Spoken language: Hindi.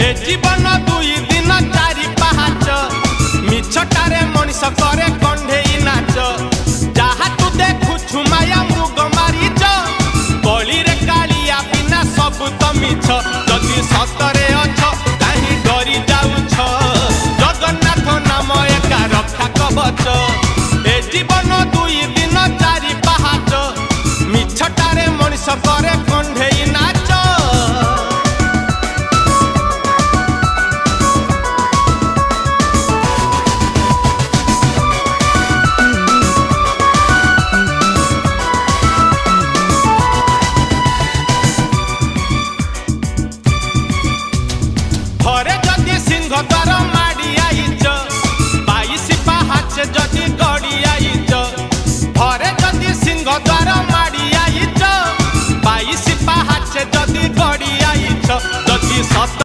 ए जीवन दुई दिन चारि पाहाच मिछटारे मनीष करे कंढेई नाच जहा तू देखुछु माया मृग मारीच गली रे कालिया बिना सब तो मिछ जदि सतरे अछ काहे डरी जाउछ जगन्नाथ नाम एका रक्षा कवच ए जीवन दुई दिन चारि पाहाच मिछटारे मनीष करे कंढेई नाच घरे जदि सिंह द्वार माड़ी आईच 22 पाहाच जदि गड़ी आईच घरे जदि सिंह द्वार माड़ी आईच 22 पाहाच जदि गड़ी आईच जदि सत